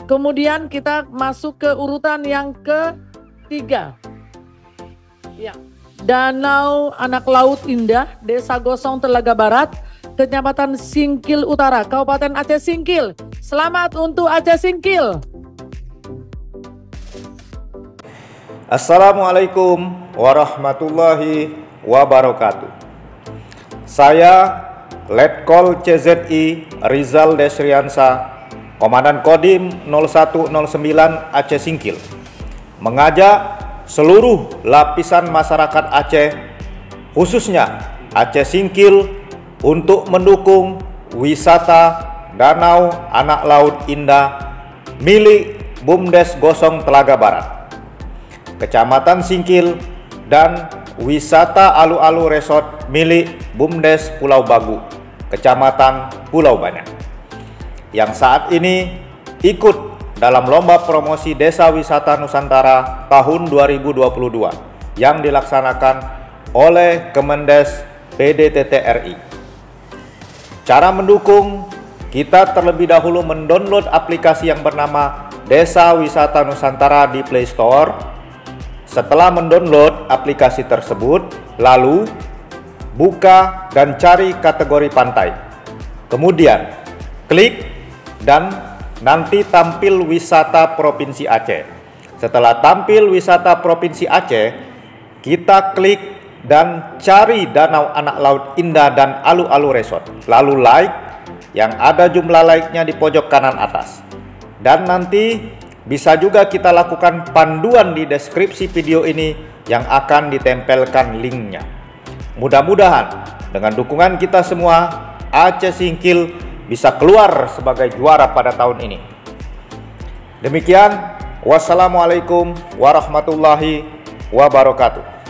Kemudian kita masuk ke urutan yang ketiga. Ya. Danau Anak Laut Indah, Desa Gosong, Telaga Barat, Kecamatan Singkil Utara, Kabupaten Aceh Singkil. Selamat untuk Aceh Singkil. Assalamualaikum warahmatullahi wabarakatuh. Saya Letkol CZI Rizal Desriansa, Komandan Kodim 0109 Aceh Singkil, mengajak seluruh lapisan masyarakat Aceh, khususnya Aceh Singkil, untuk mendukung wisata Danau Anak Laut Indah milik BUMDes Gosong Telaga Barat, Kecamatan Singkil, dan wisata Alu-Alu Resort milik BUMDes Pulau Bagu, Kecamatan Pulau Banyak, yang saat ini ikut dalam lomba promosi Desa Wisata Nusantara tahun 2022 yang dilaksanakan oleh Kemendes PDTT RI. Cara mendukung, kita terlebih dahulu mendownload aplikasi yang bernama Desa Wisata Nusantara di Play Store. Setelah mendownload aplikasi tersebut, lalu buka dan cari kategori pantai. Kemudian klik dan nanti tampil wisata Provinsi Aceh. Setelah tampil wisata Provinsi Aceh, kita klik dan cari Danau Anak Laut Indah dan Alu-Alu Resort. Lalu like, yang ada jumlah like-nya di pojok kanan atas. Dan nanti bisa juga kita lakukan panduan di deskripsi video ini yang akan ditempelkan linknya. Mudah-mudahan dengan dukungan kita semua, Aceh Singkil bisa keluar sebagai juara pada tahun ini. Demikian, wassalamualaikum warahmatullahi wabarakatuh.